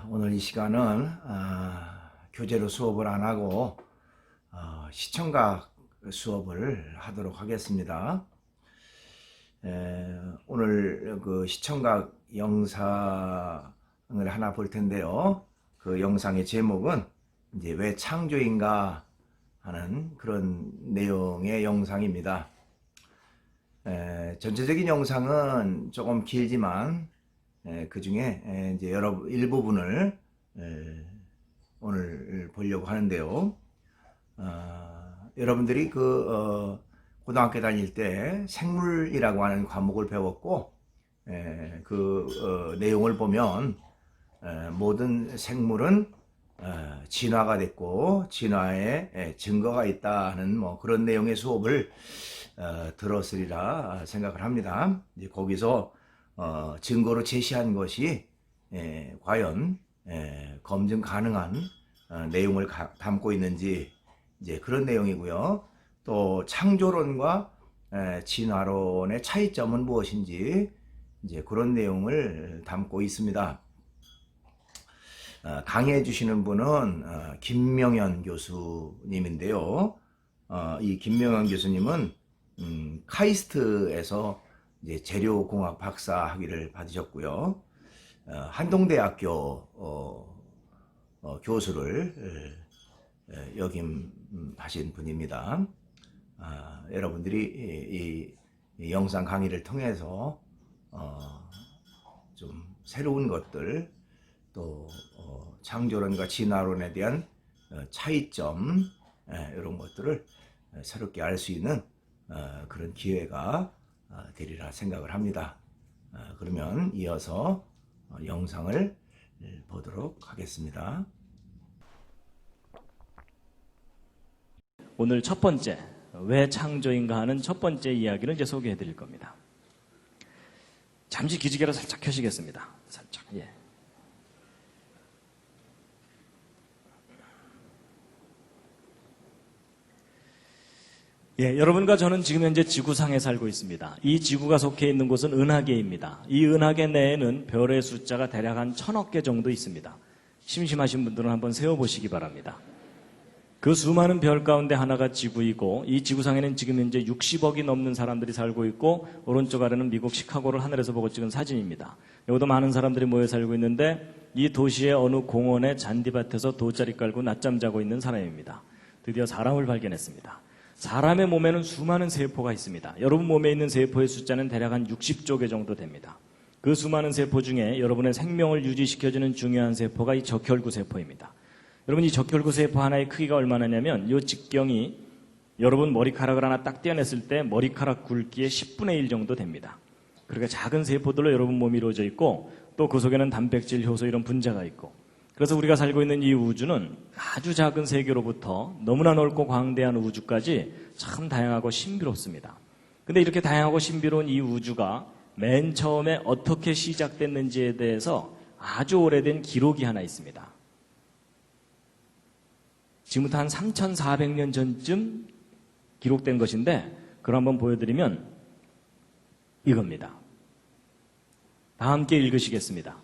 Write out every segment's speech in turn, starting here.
오늘 이 시간은 교재로 수업을 안 하고 시청각 수업을 하도록 하겠습니다. 오늘 그 시청각 영상을 하나 볼 텐데요. 그 영상의 제목은 이제 왜 창조인가 하는 그런 내용의 영상입니다. 전체적인 영상은 조금 길지만 그 중에 이제 일부분을 오늘 보려고 하는데요. 여러분들이 고등학교 다닐 때 생물이라고 하는 과목을 배웠고, 내용을 보면 모든 생물은 진화가 됐고 진화에 증거가 있다는 그런 내용의 수업을 들었으리라 생각을 합니다. 이제 거기서 증거로 제시한 것이 과연 검증 가능한 내용을 담고 있는지 이제 그런 내용이고요. 또 창조론과 진화론의 차이점은 무엇인지 이제 그런 내용을 담고 있습니다. 강의해 주시는 분은 김명현 교수님인데요. 이 김명현 교수님은 카이스트에서 이제 재료공학 박사 학위를 받으셨고요. 한동대학교 교수를 역임하신 분입니다. 여러분들이 이 영상 강의를 통해서 좀 새로운 것들, 또 창조론과 진화론에 대한 차이점, 이런 것들을 새롭게 알 수 있는 그런 기회가 되리라 생각을 합니다. 그러면 이어서 영상을 보도록 하겠습니다. 오늘 첫 번째, 왜 창조인가 하는 첫 번째 이야기를 이제 소개해 드릴 겁니다. 잠시 기지개를 살짝 켜시겠습니다. 살짝, 예. 예, 여러분과 저는 지금 현재 지구상에 살고 있습니다. 이 지구가 속해 있는 곳은 은하계입니다. 이 은하계 내에는 별의 숫자가 대략 한 1000억 개 정도 있습니다. 심심하신 분들은 한번 세어보시기 바랍니다. 그 수많은 별 가운데 하나가 지구이고, 이 지구상에는 지금 현재 60억이 넘는 사람들이 살고 있고, 오른쪽 아래는 미국 시카고를 하늘에서 보고 찍은 사진입니다. 여기도 많은 사람들이 모여 살고 있는데, 이 도시의 어느 공원의 잔디밭에서 돗자리 깔고 낮잠 자고 있는 사람입니다. 드디어 사람을 발견했습니다. 사람의 몸에는 수많은 세포가 있습니다. 여러분 몸에 있는 세포의 숫자는 대략 한 60조 개 정도 됩니다. 그 수많은 세포 중에 여러분의 생명을 유지시켜주는 중요한 세포가 이 적혈구 세포입니다. 여러분, 이 적혈구 세포 하나의 크기가 얼마나냐면 이 직경이 여러분 머리카락을 하나 딱 떼어냈을 때 머리카락 굵기의 10분의 1 정도 됩니다. 그러니까 작은 세포들로 여러분 몸이 이루어져 있고, 또 그 속에는 단백질, 효소 이런 분자가 있고, 그래서 우리가 살고 있는 이 우주는 아주 작은 세계로부터 너무나 넓고 광대한 우주까지 참 다양하고 신비롭습니다. 근데 이렇게 다양하고 신비로운 이 우주가 맨 처음에 어떻게 시작됐는지에 대해서 아주 오래된 기록이 하나 있습니다. 지금부터 한 3400년 전쯤 기록된 것인데, 그걸 한번 보여드리면 이겁니다. 다 함께 읽으시겠습니다.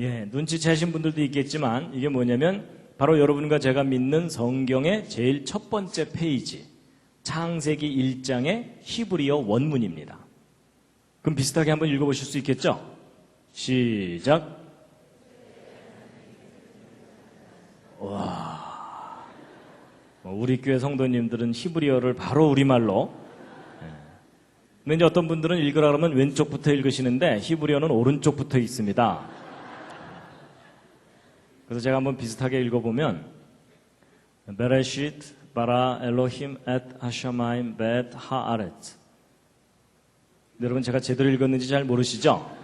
예, 눈치채신 분들도 있겠지만 이게 뭐냐면 바로 여러분과 제가 믿는 성경의 제일 첫 번째 페이지, 창세기 1장의 히브리어 원문입니다. 그럼 비슷하게 한번 읽어보실 수 있겠죠? 시작. 와, 우리 교회 성도님들은 히브리어를 바로 우리말로, 근데 이제 어떤 분들은 읽으라 그러면 왼쪽부터 읽으시는데 히브리어는 오른쪽부터 있습니다. 그래서 제가 한번 비슷하게 읽어보면 베레시트 바라 엘로힘 엣 하샤마임 벳 하아렛. 여러분, 제가 제대로 읽었는지 잘 모르시죠?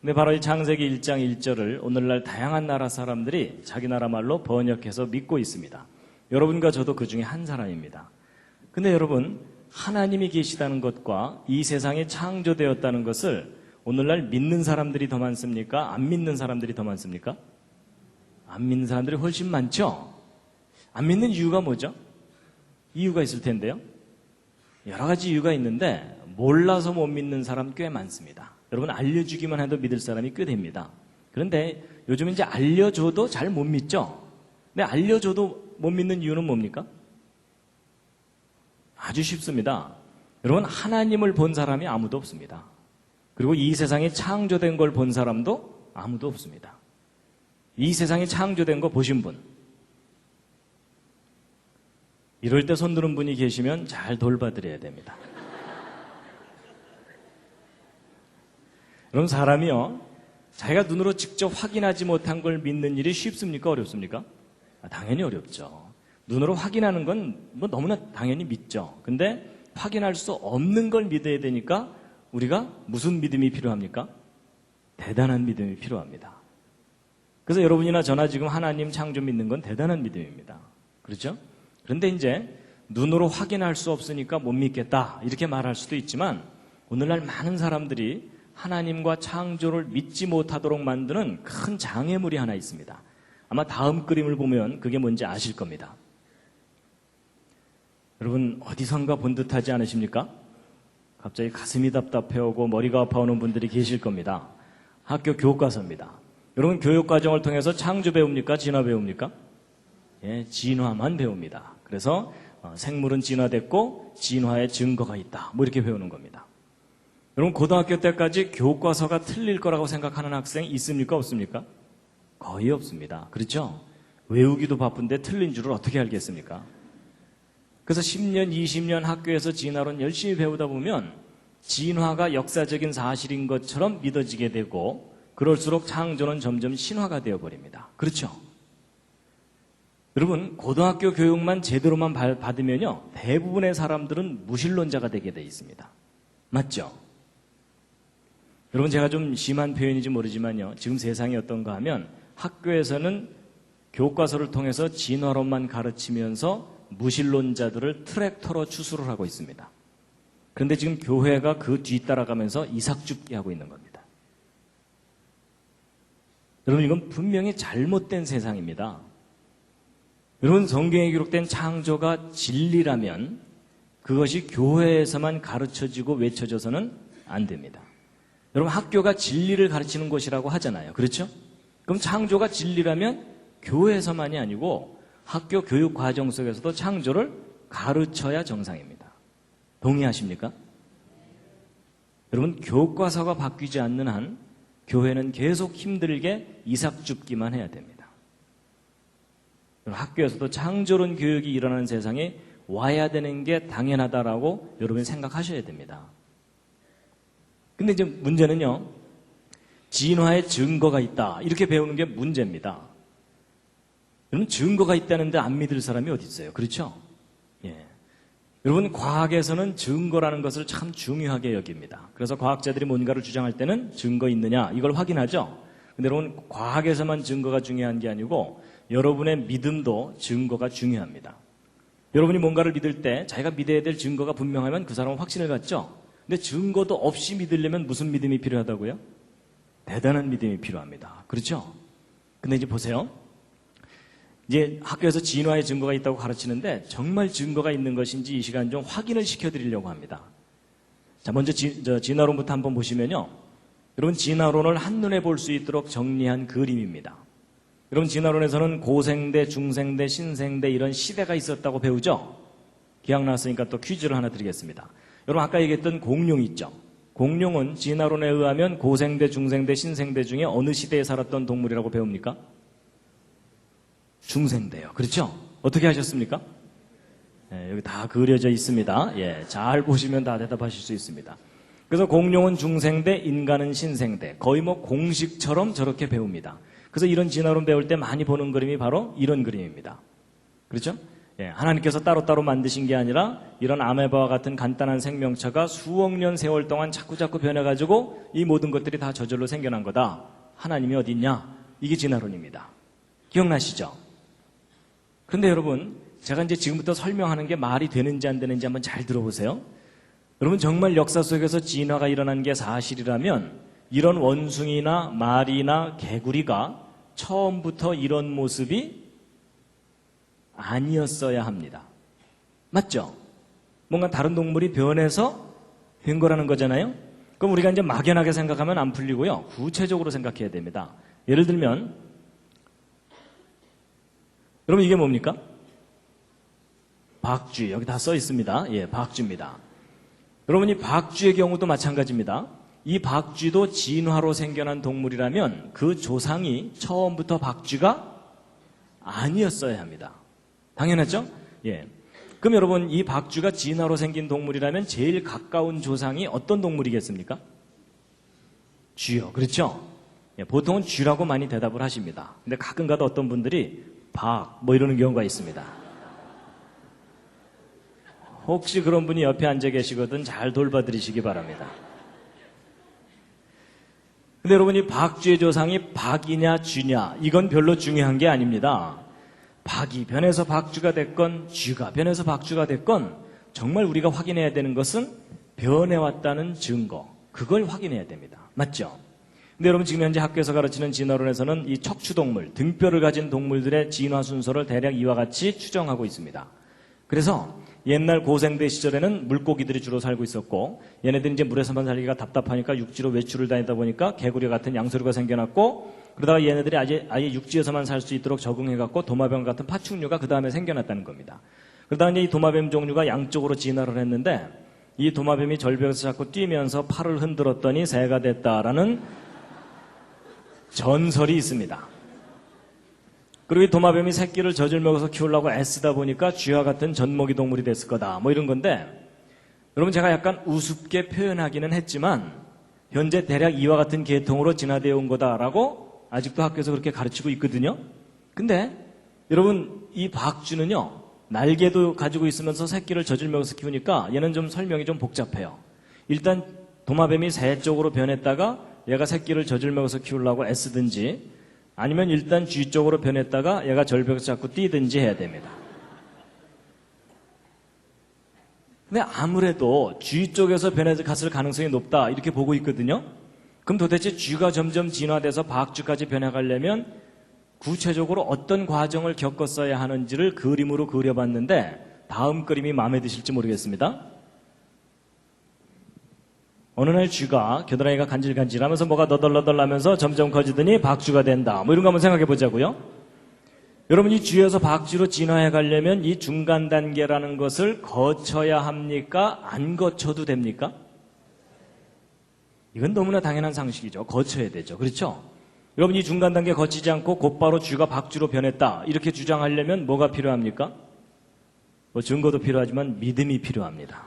근데 바로 이 창세기 1장 1절을 오늘날 다양한 나라 사람들이 자기 나라 말로 번역해서 믿고 있습니다. 여러분과 저도 그 중에 한 사람입니다. 근데 여러분, 하나님이 계시다는 것과 이 세상이 창조되었다는 것을 오늘날 믿는 사람들이 더 많습니까? 안 믿는 사람들이 더 많습니까? 안 믿는 사람들이 훨씬 많죠? 안 믿는 이유가 뭐죠? 이유가 있을 텐데요. 여러 가지 이유가 있는데 몰라서 못 믿는 사람 꽤 많습니다. 여러분 알려주기만 해도 믿을 사람이 꽤 됩니다. 그런데 요즘 이제 알려줘도 잘 못 믿죠? 근데 알려줘도 못 믿는 이유는 뭡니까? 아주 쉽습니다. 여러분 하나님을 본 사람이 아무도 없습니다. 그리고 이 세상에 창조된 걸 본 사람도 아무도 없습니다. 이 세상에 창조된 거 보신 분, 이럴 때 손 드는 분이 계시면 잘 돌봐드려야 됩니다. 여러분 사람이요, 자기가 눈으로 직접 확인하지 못한 걸 믿는 일이 쉽습니까? 어렵습니까? 당연히 어렵죠. 눈으로 확인하는 건 뭐 너무나 당연히 믿죠. 근데 확인할 수 없는 걸 믿어야 되니까 우리가 무슨 믿음이 필요합니까? 대단한 믿음이 필요합니다. 그래서 여러분이나 저나 지금 하나님 창조 믿는 건 대단한 믿음입니다. 그렇죠? 그런데 이제 눈으로 확인할 수 없으니까 못 믿겠다 이렇게 말할 수도 있지만 오늘날 많은 사람들이 하나님과 창조를 믿지 못하도록 만드는 큰 장애물이 하나 있습니다. 아마 다음 그림을 보면 그게 뭔지 아실 겁니다. 여러분 어디선가 본 듯하지 않으십니까? 갑자기 가슴이 답답해오고 머리가 아파오는 분들이 계실 겁니다. 학교 교과서입니다. 여러분 교육과정을 통해서 창조 배웁니까? 진화 배웁니까? 예, 진화만 배웁니다. 그래서 생물은 진화됐고 진화의 증거가 있다. 뭐 이렇게 배우는 겁니다. 여러분 고등학교 때까지 교과서가 틀릴 거라고 생각하는 학생 있습니까? 없습니까? 거의 없습니다. 그렇죠? 외우기도 바쁜데 틀린 줄을 어떻게 알겠습니까? 그래서 10년, 20년 학교에서 진화론 열심히 배우다 보면 진화가 역사적인 사실인 것처럼 믿어지게 되고 그럴수록 창조는 점점 신화가 되어버립니다. 그렇죠? 여러분 고등학교 교육만 제대로만 받으면요 대부분의 사람들은 무신론자가 되게 돼 있습니다. 맞죠? 여러분 제가 좀 심한 표현인지 모르지만요 지금 세상이 어떤가 하면 학교에서는 교과서를 통해서 진화론만 가르치면서 무신론자들을 트랙터로 추수를 하고 있습니다. 그런데 지금 교회가 그 뒤따라가면서 이삭죽기 하고 있는 겁니다. 여러분 이건 분명히 잘못된 세상입니다. 여러분 성경에 기록된 창조가 진리라면 그것이 교회에서만 가르쳐지고 외쳐져서는 안 됩니다. 여러분 학교가 진리를 가르치는 곳이라고 하잖아요. 그렇죠? 그럼 창조가 진리라면 교회에서만이 아니고 학교 교육 과정 속에서도 창조를 가르쳐야 정상입니다. 동의하십니까? 여러분 교과서가 바뀌지 않는 한 교회는 계속 힘들게 이삭줍기만 해야 됩니다. 학교에서도 창조론 교육이 일어나는 세상에 와야 되는 게 당연하다라고 여러분이 생각하셔야 됩니다. 근데 이제 문제는요, 진화의 증거가 있다 이렇게 배우는 게 문제입니다. 여러분 증거가 있다는데 안 믿을 사람이 어디 있어요? 그렇죠? 예. 여러분 과학에서는 증거라는 것을 참 중요하게 여깁니다. 그래서 과학자들이 뭔가를 주장할 때는 증거 있느냐 이걸 확인하죠. 근데 여러분 과학에서만 증거가 중요한 게 아니고 여러분의 믿음도 증거가 중요합니다. 여러분이 뭔가를 믿을 때 자기가 믿어야 될 증거가 분명하면 그 사람은 확신을 갖죠. 근데 증거도 없이 믿으려면 무슨 믿음이 필요하다고요? 대단한 믿음이 필요합니다. 그렇죠? 근데 이제 보세요. 이제 학교에서 진화의 증거가 있다고 가르치는데 정말 증거가 있는 것인지 이 시간 좀 확인을 시켜드리려고 합니다. 자, 먼저 진화론부터 한번 보시면요. 여러분 진화론을 한눈에 볼 수 있도록 정리한 그림입니다. 여러분 진화론에서는 고생대, 중생대, 신생대 이런 시대가 있었다고 배우죠? 기억났으니까 또 퀴즈를 하나 드리겠습니다. 여러분 아까 얘기했던 공룡 있죠? 공룡은 진화론에 의하면 고생대, 중생대, 신생대 중에 어느 시대에 살았던 동물이라고 배웁니까? 중생대요. 그렇죠? 어떻게 하셨습니까? 예, 여기 다 그려져 있습니다. 예, 잘 보시면 다 대답하실 수 있습니다. 그래서 공룡은 중생대, 인간은 신생대. 거의 뭐 공식처럼 저렇게 배웁니다. 그래서 이런 진화론 배울 때 많이 보는 그림이 바로 이런 그림입니다. 그렇죠? 예, 하나님께서 따로따로 만드신 게 아니라 이런 아메바와 같은 간단한 생명체가 수억 년 세월 동안 자꾸자꾸 변해가지고 이 모든 것들이 다 저절로 생겨난 거다. 하나님이 어디 있냐? 이게 진화론입니다. 기억나시죠? 그런데 여러분, 제가 이제 지금부터 설명하는 게 말이 되는지 안 되는지 한번 잘 들어보세요. 여러분, 정말 역사 속에서 진화가 일어난 게 사실이라면 이런 원숭이나 말이나 개구리가 처음부터 이런 모습이 아니었어야 합니다. 맞죠? 뭔가 다른 동물이 변해서 된 거라는 거잖아요. 그럼 우리가 이제 막연하게 생각하면 안 풀리고요. 구체적으로 생각해야 됩니다. 예를 들면 여러분 이게 뭡니까? 박쥐. 여기 다 써 있습니다. 예, 박쥐입니다. 여러분 이 박쥐의 경우도 마찬가지입니다. 이 박쥐도 진화로 생겨난 동물이라면 그 조상이 처음부터 박쥐가 아니었어야 합니다. 당연하죠? 예. 그럼 여러분 이 박쥐가 진화로 생긴 동물이라면 제일 가까운 조상이 어떤 동물이겠습니까? 쥐요. 그렇죠? 예, 보통은 쥐라고 많이 대답을 하십니다. 근데 가끔가다 어떤 분들이 뭐 이러는 경우가 있습니다. 혹시 그런 분이 옆에 앉아 계시거든 잘 돌봐드리시기 바랍니다. 근데 여러분 이 박쥐의 조상이 박이냐 쥐냐 이건 별로 중요한 게 아닙니다. 박이 변해서 박쥐가 됐건 쥐가 변해서 박쥐가 됐건 정말 우리가 확인해야 되는 것은 변해왔다는 증거, 그걸 확인해야 됩니다. 맞죠? 근데 여러분 지금 현재 학교에서 가르치는 진화론에서는 이 척추동물, 등뼈를 가진 동물들의 진화 순서를 대략 이와 같이 추정하고 있습니다. 그래서 옛날 고생대 시절에는 물고기들이 주로 살고 있었고 얘네들이 이제 물에서만 살기가 답답하니까 육지로 외출을 다니다 보니까 개구리 같은 양서류가 생겨났고 그러다가 얘네들이 아예 육지에서만 살 수 있도록 적응해갖고 도마뱀 같은 파충류가 그 다음에 생겨났다는 겁니다. 그러다가 이제 이 도마뱀 종류가 양쪽으로 진화를 했는데 이 도마뱀이 절벽에서 자꾸 뛰면서 팔을 흔들었더니 새가 됐다라는 전설이 있습니다. 그리고 이 도마뱀이 새끼를 젖을 먹어서 키우려고 애쓰다 보니까 쥐와 같은 젖먹이 동물이 됐을 거다. 뭐 이런 건데 여러분 제가 약간 우습게 표현하기는 했지만 현재 대략 이와 같은 계통으로 진화되어 온 거다라고 아직도 학교에서 그렇게 가르치고 있거든요. 근데 여러분 이 박쥐는요. 날개도 가지고 있으면서 새끼를 젖을 먹어서 키우니까 얘는 좀 설명이 좀 복잡해요. 일단 도마뱀이 새 쪽으로 변했다가 얘가 새끼를 젖을 먹어서 키우려고 애쓰든지 아니면 일단 쥐 쪽으로 변했다가 얘가 절벽에서 자꾸 뛰든지 해야 됩니다. 근데 아무래도 쥐 쪽에서 변해서 갔을 가능성이 높다 이렇게 보고 있거든요. 그럼 도대체 쥐가 점점 진화돼서 박쥐까지 변해가려면 구체적으로 어떤 과정을 겪었어야 하는지를 그림으로 그려봤는데 다음 그림이 마음에 드실지 모르겠습니다. 어느 날 쥐가 겨드랑이가 간질간질하면서 뭐가 너덜너덜하면서 점점 커지더니 박쥐가 된다. 뭐 이런 거 한번 생각해 보자고요. 여러분 이 쥐에서 박쥐로 진화해 가려면 이 중간 단계라는 것을 거쳐야 합니까? 안 거쳐도 됩니까? 이건 너무나 당연한 상식이죠. 거쳐야 되죠. 그렇죠? 여러분 이 중간 단계 거치지 않고 곧바로 쥐가 박쥐로 변했다. 이렇게 주장하려면 뭐가 필요합니까? 뭐 증거도 필요하지만 믿음이 필요합니다.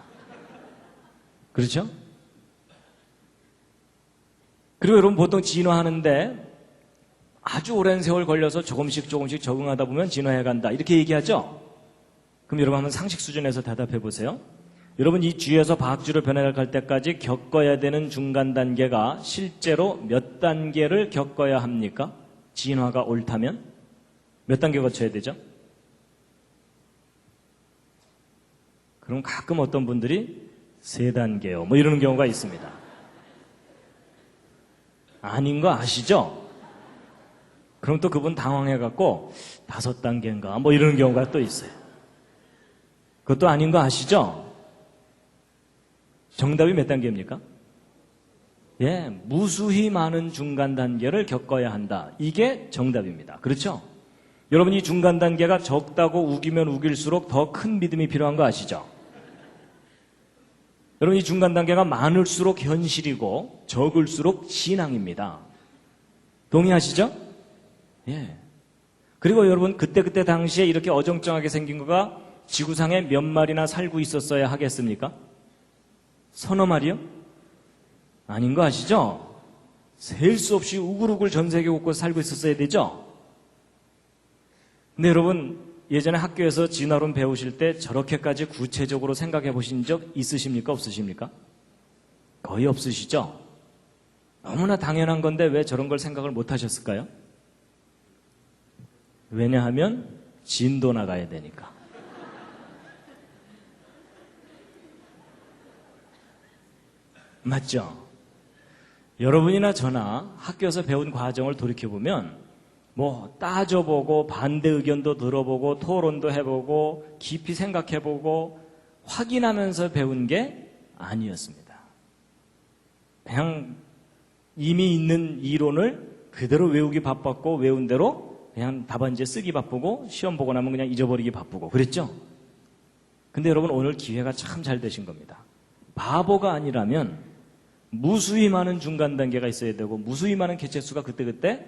그렇죠? 그리고 여러분 보통 진화하는데 아주 오랜 세월 걸려서 조금씩 적응하다 보면 진화해 간다. 이렇게 얘기하죠? 그럼 여러분 한번 상식 수준에서 대답해 보세요. 여러분 이 쥐에서 박쥐로 변해갈 때까지 겪어야 되는 중간 단계가 실제로 몇 단계를 겪어야 합니까? 진화가 옳다면? 몇 단계 거쳐야 되죠? 그럼 가끔 어떤 분들이 3단계요. 뭐 이러는 경우가 있습니다. 아닌 거 아시죠? 그럼 또 그분 당황해갖고 5단계인가 뭐 이러는 경우가 또 있어요. 그것도 아닌 거 아시죠? 정답이 몇 단계입니까? 예, 무수히 많은 중간 단계를 겪어야 한다. 이게 정답입니다. 그렇죠? 여러분 이 중간 단계가 적다고 우기면 우길수록 더 큰 믿음이 필요한 거 아시죠? 여러분 이 중간 단계가 많을수록 현실이고 적을수록 신앙입니다. 동의하시죠? 예. 그리고 여러분 그때 당시에 이렇게 어정쩡하게 생긴 거가 지구상에 몇 마리나 살고 있었어야 하겠습니까? 서너 마리요? 아닌 거 아시죠? 셀 수 없이 우글우글 전 세계 곳곳에 살고 있었어야 되죠? 근데 여러분 예전에 학교에서 진화론 배우실 때 저렇게까지 구체적으로 생각해 보신 적 있으십니까? 없으십니까? 거의 없으시죠? 너무나 당연한 건데 왜 저런 걸 생각을 못 하셨을까요? 왜냐하면 진도 나가야 되니까. 맞죠? 여러분이나 저나 학교에서 배운 과정을 돌이켜보면 뭐 따져보고 반대 의견도 들어보고 토론도 해보고 깊이 생각해보고 확인하면서 배운 게 아니었습니다. 그냥 이미 있는 이론을 그대로 외우기 바빴고 외운 대로 그냥 답안지에 쓰기 바쁘고 시험 보고 나면 그냥 잊어버리기 바쁘고 그랬죠? 근데 여러분 오늘 기회가 참 잘 되신 겁니다. 바보가 아니라면 무수히 많은 중간 단계가 있어야 되고 무수히 많은 개체수가 그때그때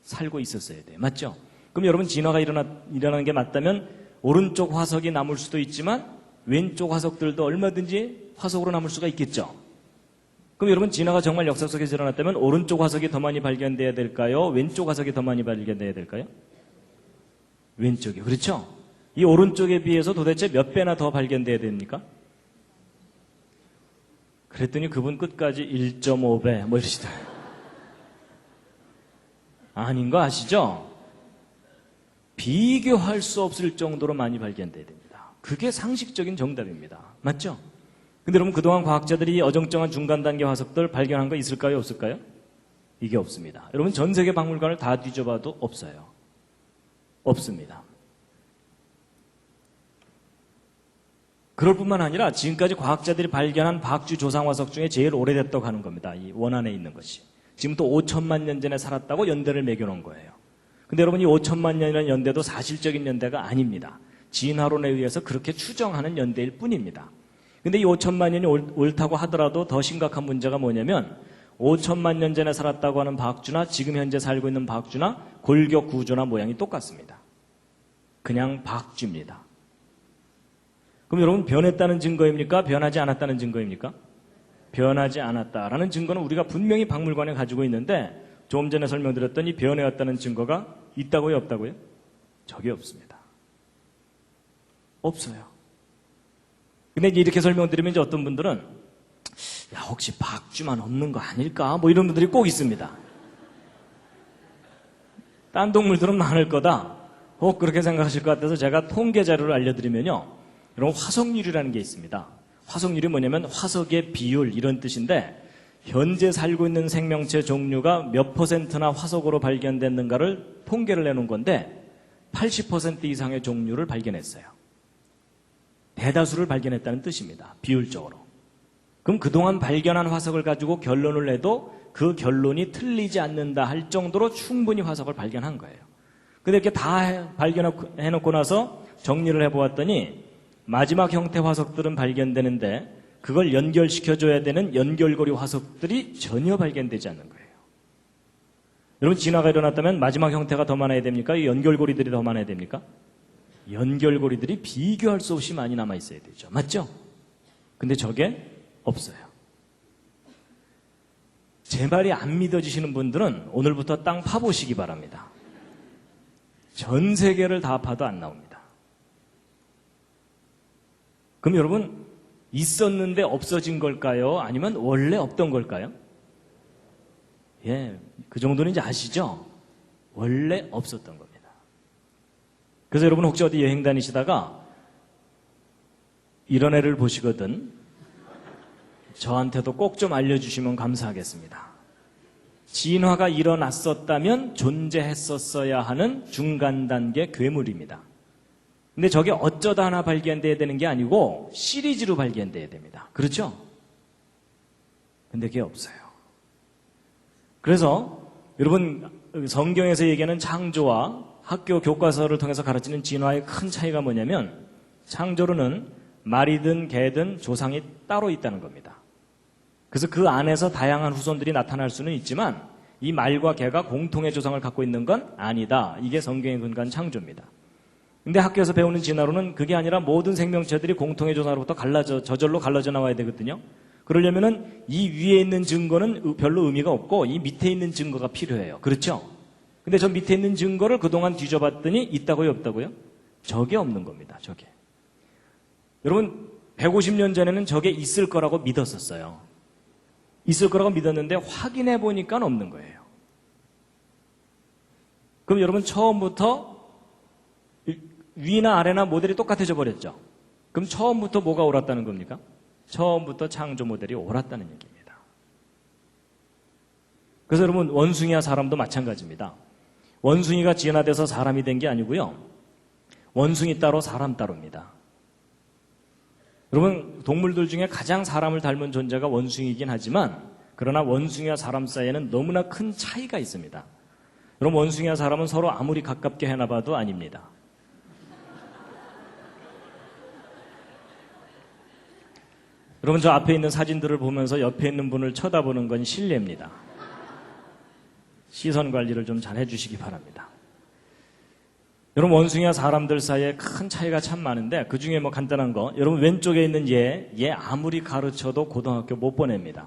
살고 있었어야 돼요. 맞죠? 그럼 여러분 진화가 일어나는 게 맞다면 오른쪽 화석이 남을 수도 있지만 왼쪽 화석들도 얼마든지 화석으로 남을 수가 있겠죠? 그럼 여러분 진화가 정말 역사 속에서 일어났다면 오른쪽 화석이 더 많이 발견돼야 될까요? 왼쪽 화석이 더 많이 발견돼야 될까요? 왼쪽이요. 그렇죠? 이 오른쪽에 비해서 도대체 몇 배나 더 발견돼야 됩니까? 그랬더니 그분 끝까지 1.5배 뭐 이러시더라고요. 아닌 거 아시죠? 비교할 수 없을 정도로 많이 발견돼야 됩니다. 그게 상식적인 정답입니다. 맞죠? 근데 여러분 그동안 과학자들이 어정쩡한 중간 단계 화석들 발견한 거 있을까요? 없을까요? 이게 없습니다. 여러분 전 세계 박물관을 다 뒤져봐도 없어요. 없습니다. 그럴 뿐만 아니라 지금까지 과학자들이 발견한 박쥐 조상 화석 중에 제일 오래됐다고 하는 겁니다. 이 원안에 있는 것이. 지금 또 5천만 년 전에 살았다고 연대를 매겨놓은 거예요. 근데 여러분 이 5천만 년이라는 연대도 사실적인 연대가 아닙니다. 진화론에 의해서 그렇게 추정하는 연대일 뿐입니다. 근데 이 5천만 년이 옳다고 하더라도 더 심각한 문제가 뭐냐면 5천만 년 전에 살았다고 하는 박쥐나 지금 현재 살고 있는 박쥐나 골격 구조나 모양이 똑같습니다. 그냥 박쥐입니다. 그럼 여러분 변했다는 증거입니까? 변하지 않았다는 증거입니까? 변하지 않았다라는 증거는 우리가 분명히 박물관에 가지고 있는데 조금 전에 설명드렸더니 변해왔다는 증거가 있다고요? 없다고요? 저게 없습니다. 없어요. 근데 이렇게 설명드리면 이제 어떤 분들은 야 혹시 박쥐만 없는 거 아닐까? 뭐 이런 분들이 꼭 있습니다. 딴 동물들은 많을 거다. 꼭 그렇게 생각하실 것 같아서 제가 통계 자료를 알려드리면요. 여러분 화석률이라는 게 있습니다. 화석률이 뭐냐면 화석의 비율 이런 뜻인데 현재 살고 있는 생명체 종류가 몇 %나 화석으로 발견됐는가를 통계를 내놓은 건데 80% 이상의 종류를 발견했어요. 대다수를 발견했다는 뜻입니다. 비율적으로. 그럼 그동안 발견한 화석을 가지고 결론을 내도 그 결론이 틀리지 않는다 할 정도로 충분히 화석을 발견한 거예요. 근데 이렇게 다 발견해놓고 나서 정리를 해보았더니 마지막 형태 화석들은 발견되는데 그걸 연결시켜줘야 되는 연결고리 화석들이 전혀 발견되지 않는 거예요. 여러분 진화가 일어났다면 마지막 형태가 더 많아야 됩니까? 이 연결고리들이 더 많아야 됩니까? 연결고리들이 비교할 수 없이 많이 남아 있어야 되죠. 맞죠? 근데 저게 없어요. 제 말이 안 믿어지시는 분들은 오늘부터 땅 파보시기 바랍니다. 전 세계를 다 파도 안 나옵니다. 그럼 여러분 있었는데 없어진 걸까요? 아니면 원래 없던 걸까요? 예, 그 정도는 이제 아시죠? 원래 없었던 겁니다. 그래서 여러분 혹시 어디 여행 다니시다가 이런 애를 보시거든 저한테도 꼭 좀 알려주시면 감사하겠습니다. 진화가 일어났었다면 존재했었어야 하는 중간 단계 괴물입니다. 근데 저게 어쩌다 하나 발견돼야 되는 게 아니고 시리즈로 발견돼야 됩니다. 그렇죠? 근데 그게 없어요. 그래서 여러분 성경에서 얘기하는 창조와 학교 교과서를 통해서 가르치는 진화의 큰 차이가 뭐냐면 창조로는 말이든 개든 조상이 따로 있다는 겁니다. 그래서 그 안에서 다양한 후손들이 나타날 수는 있지만 이 말과 개가 공통의 조상을 갖고 있는 건 아니다. 이게 성경에 근거한 창조입니다. 근데 학교에서 배우는 진화론은 그게 아니라 모든 생명체들이 공통의 조상으로부터 저절로 갈라져 나와야 되거든요. 그러려면은 이 위에 있는 증거는 별로 의미가 없고 이 밑에 있는 증거가 필요해요. 그렇죠? 근데 저 밑에 있는 증거를 그동안 뒤져봤더니 있다고요, 없다고요? 저게 없는 겁니다. 저게. 여러분 150년 전에는 저게 있을 거라고 믿었었어요. 있을 거라고 믿었는데 확인해 보니까 없는 거예요. 그럼 여러분 처음부터 위나 아래나 모델이 똑같아져 버렸죠. 그럼 처음부터 뭐가 옳았다는 겁니까? 처음부터 창조 모델이 옳았다는 얘기입니다. 그래서 여러분 원숭이와 사람도 마찬가지입니다. 원숭이가 진화돼서 사람이 된 게 아니고요. 원숭이 따로 사람 따로입니다. 여러분 동물들 중에 가장 사람을 닮은 존재가 원숭이긴 하지만 그러나 원숭이와 사람 사이에는 너무나 큰 차이가 있습니다. 여러분, 원숭이와 사람은 서로 아무리 가깝게 해놔봐도 아닙니다. 여러분, 저 앞에 있는 사진들을 보면서 옆에 있는 분을 쳐다보는 건 실례입니다. 시선 관리를 좀 잘 해주시기 바랍니다. 여러분, 원숭이와 사람들 사이에 큰 차이가 참 많은데 그 중에 뭐 간단한 거, 여러분 왼쪽에 있는 얘 아무리 가르쳐도 고등학교 못 보냅니다.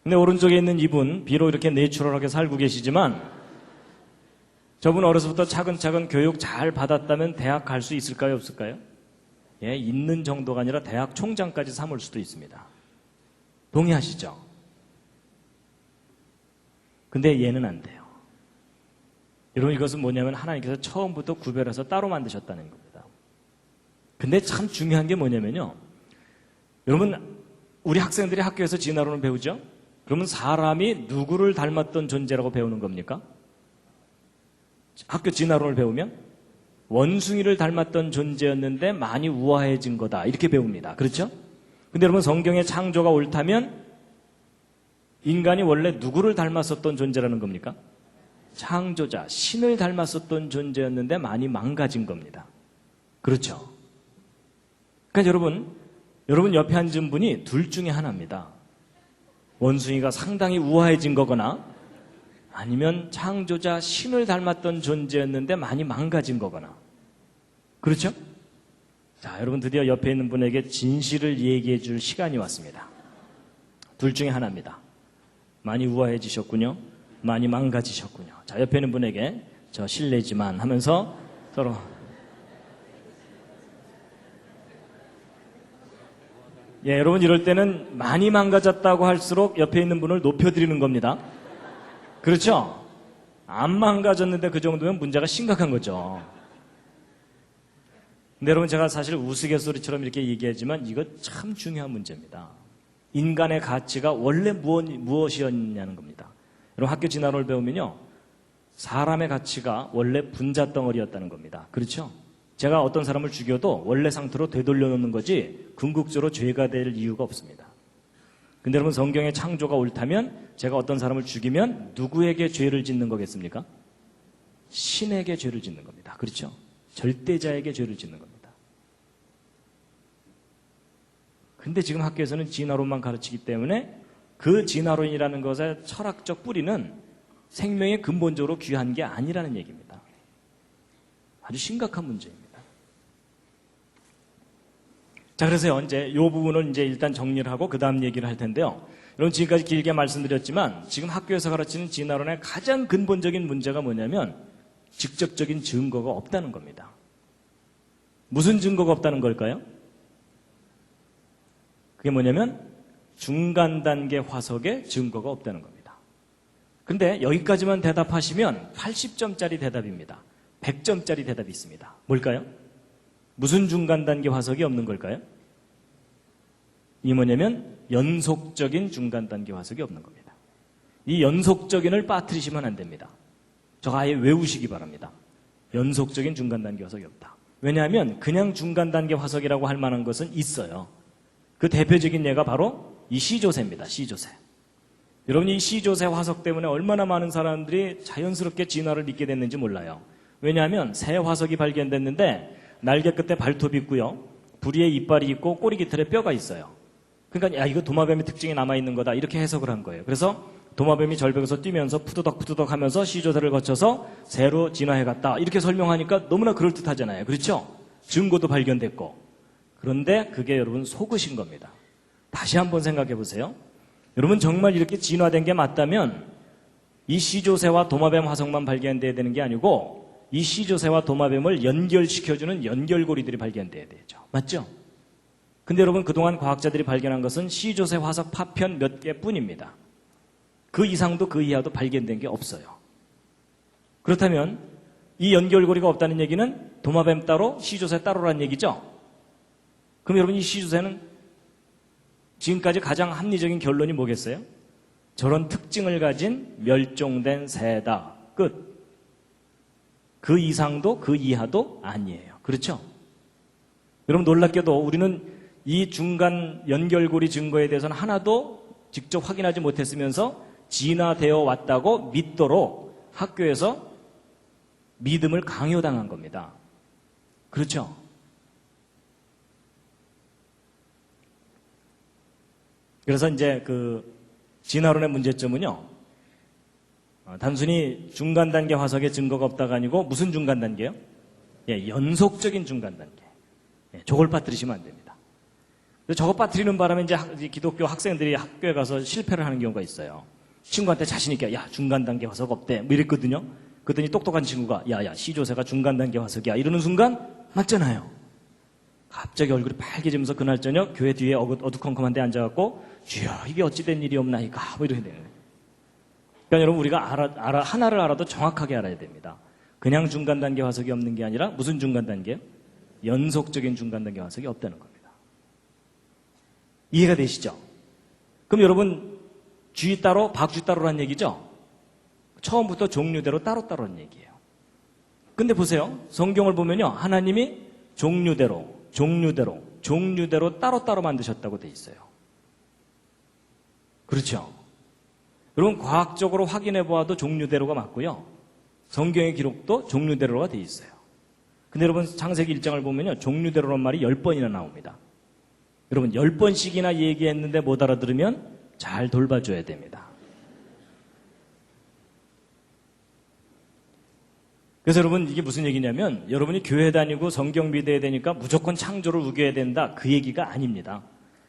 근데 오른쪽에 있는 이분, 비록 이렇게 내추럴하게 살고 계시지만 저분 어려서부터 차근차근 교육 잘 받았다면 대학 갈 수 있을까요, 없을까요? 예, 있는 정도가 아니라 대학 총장까지 삼을 수도 있습니다. 동의하시죠? 근데 얘는 안 돼요. 여러분, 이것은 뭐냐면 하나님께서 처음부터 구별해서 따로 만드셨다는 겁니다. 근데 참 중요한 게 뭐냐면요. 여러분, 우리 학생들이 학교에서 진화론을 배우죠? 그러면 사람이 누구를 닮았던 존재라고 배우는 겁니까? 학교 진화론을 배우면 원숭이를 닮았던 존재였는데 많이 우아해진 거다, 이렇게 배웁니다. 그렇죠? 근데 여러분, 성경의 창조가 옳다면 인간이 원래 누구를 닮았었던 존재라는 겁니까? 창조자, 신을 닮았었던 존재였는데 많이 망가진 겁니다. 그렇죠? 그러니까 여러분 옆에 앉은 분이 둘 중에 하나입니다. 원숭이가 상당히 우아해진 거거나 아니면 창조자, 신을 닮았던 존재였는데 많이 망가진 거거나. 그렇죠? 자, 여러분 드디어 옆에 있는 분에게 진실을 얘기해 줄 시간이 왔습니다. 둘 중에 하나입니다. 많이 우아해지셨군요. 많이 망가지셨군요. 자, 옆에 있는 분에게 저 실례지만 하면서 서로 예, 여러분 이럴 때는 많이 망가졌다고 할수록 옆에 있는 분을 높여드리는 겁니다. 그렇죠? 안 망가졌는데 그 정도면 문제가 심각한 거죠. 근데 여러분, 제가 사실 우스갯소리처럼 이렇게 얘기하지만 이거 참 중요한 문제입니다. 인간의 가치가 원래 무엇이었냐는 겁니다. 여러분, 학교 진화론을 배우면요, 사람의 가치가 원래 분자덩어리였다는 겁니다. 그렇죠? 제가 어떤 사람을 죽여도 원래 상태로 되돌려 놓는 거지 궁극적으로 죄가 될 이유가 없습니다. 근데 여러분, 성경의 창조가 옳다면 제가 어떤 사람을 죽이면 누구에게 죄를 짓는 거겠습니까? 신에게 죄를 짓는 겁니다. 그렇죠? 절대자에게 죄를 짓는 겁니다. 근데 지금 학교에서는 진화론만 가르치기 때문에 그 진화론이라는 것의 철학적 뿌리는 생명이 근본적으로 귀한 게 아니라는 얘기입니다. 아주 심각한 문제입니다. 자, 그래서 이제 이 부분을 이제 일단 정리를 하고 그 다음 얘기를 할 텐데요. 여러분, 지금까지 길게 말씀드렸지만 지금 학교에서 가르치는 진화론의 가장 근본적인 문제가 뭐냐면 직접적인 증거가 없다는 겁니다. 무슨 증거가 없다는 걸까요? 그게 뭐냐면 중간 단계 화석에 증거가 없다는 겁니다. 근데 여기까지만 대답하시면 80점짜리 대답입니다. 100점짜리 대답이 있습니다. 뭘까요? 무슨 중간 단계 화석이 없는 걸까요? 이 뭐냐면 연속적인 중간 단계 화석이 없는 겁니다. 이 연속적인을 빠뜨리시면 안 됩니다. 저거 아예 외우시기 바랍니다. 연속적인 중간 단계 화석이 없다. 왜냐하면 그냥 중간 단계 화석이라고 할 만한 것은 있어요. 그 대표적인 예가 바로 이 C조새입니다. C조새. 여러분이 이 C조새 화석 때문에 얼마나 많은 사람들이 자연스럽게 진화를 믿게 됐는지 몰라요. 왜냐하면 새 화석이 발견됐는데 날개 끝에 발톱이 있고요, 부리에 이빨이 있고 꼬리 깃털에 뼈가 있어요. 그러니까 야, 이거 도마뱀의 특징이 남아있는 거다, 이렇게 해석을 한 거예요. 그래서 도마뱀이 절벽에서 뛰면서 푸드덕푸드덕 하면서 C조새를 거쳐서 새로 진화해갔다, 이렇게 설명하니까 너무나 그럴듯하잖아요. 그렇죠? 증거도 발견됐고. 그런데 그게 여러분 속으신 겁니다. 다시 한번 생각해 보세요. 여러분, 정말 이렇게 진화된 게 맞다면 이 C조새와 도마뱀 화석만 발견돼야 되는 게 아니고 이 C조새와 도마뱀을 연결시켜주는 연결고리들이 발견돼야 되죠. 맞죠? 근데 여러분, 그동안 과학자들이 발견한 것은 C조새 화석 파편 몇 개뿐입니다. 그 이상도 그 이하도 발견된 게 없어요. 그렇다면 이 연결고리가 없다는 얘기는 도마뱀 따로 C조새 따로라는 얘기죠? 그럼 여러분, 이 C조새는 지금까지 가장 합리적인 결론이 뭐겠어요? 저런 특징을 가진 멸종된 새다. 끝. 그 이상도 그 이하도 아니에요. 그렇죠? 여러분, 놀랍게도 우리는 이 중간 연결고리 증거에 대해서는 하나도 직접 확인하지 못했으면서 진화되어 왔다고 믿도록 학교에서 믿음을 강요당한 겁니다. 그렇죠? 그래서 이제 그 진화론의 문제점은요, 단순히 중간 단계 화석의 증거가 없다가 아니고 무슨 중간 단계요? 예, 연속적인 중간 단계. 예, 저걸 빠뜨리시면 안 됩니다. 저거 빠뜨리는 바람에 이제 기독교 학생들이 학교에 가서 실패를 하는 경우가 있어요. 친구한테 자신있게, 야, 중간 단계 화석 없대. 뭐 이랬거든요. 그랬더니 똑똑한 친구가, 야, 시조새가 중간 단계 화석이야. 이러는 순간, 맞잖아요. 갑자기 얼굴이 빨개지면서 그날 저녁 교회 뒤에 어두컴컴한 데 앉아갖고, 주여, 이게 어찌된 일이 없나이까. 뭐 이렇게 되는 거예요. 그러니까 여러분, 우리가 하나를 알아도 정확하게 알아야 됩니다. 그냥 중간 단계 화석이 없는 게 아니라, 무슨 중간 단계요? 연속적인 중간 단계 화석이 없다는 겁니다. 이해가 되시죠? 그럼 여러분, 쥐 따로, 박쥐 따로란 얘기죠? 처음부터 종류대로 따로따로란 얘기예요. 근데 보세요. 성경을 보면요. 하나님이 종류대로 따로따로 만드셨다고 돼 있어요. 그렇죠? 여러분, 과학적으로 확인해 보아도 종류대로가 맞고요. 성경의 기록도 종류대로가 돼 있어요. 근데 여러분, 창세기 1장을 보면요. 종류대로란 말이 10번이나 나옵니다. 여러분 10번씩이나 얘기했는데 못 알아들으면 잘 돌봐줘야 됩니다. 그래서 여러분 이게 무슨 얘기냐면 여러분이 교회 다니고 성경 믿어야 되니까 무조건 창조를 우겨야 된다 그 얘기가 아닙니다.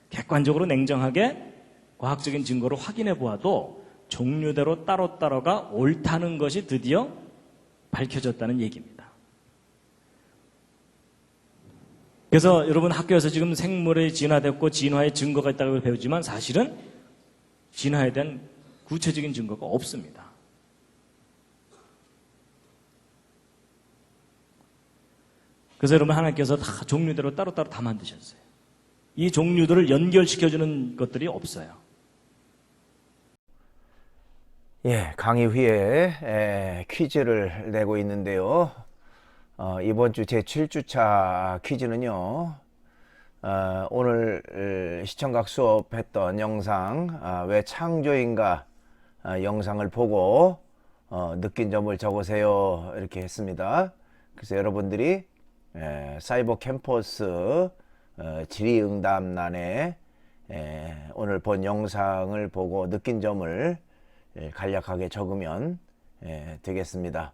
객관적으로 냉정하게 과학적인 증거를 확인해 보아도 종류대로 따로따로가 옳다는 것이 드디어 밝혀졌다는 얘기입니다. 그래서 여러분 학교에서 지금 생물이 진화됐고 진화의 증거가 있다고 배우지만 사실은 진화에 대한 구체적인 증거가 없습니다. 그래서 여러분 하나님께서 다 종류대로 따로따로 다 만드셨어요. 이 종류들을 연결시켜주는 것들이 없어요. 예, 강의 후에 퀴즈를 내고 있는데요. 이번 주 제 7주차 퀴즈는요. 오늘 시청각 수업했던 영상 왜 창조인가 영상을 보고 느낀 점을 적으세요 이렇게 했습니다. 그래서 여러분들이 사이버 캠퍼스 질의응답란에 오늘 본 영상을 보고 느낀 점을 간략하게 적으면 되겠습니다.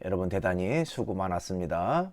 여러분 대단히 수고 많았습니다.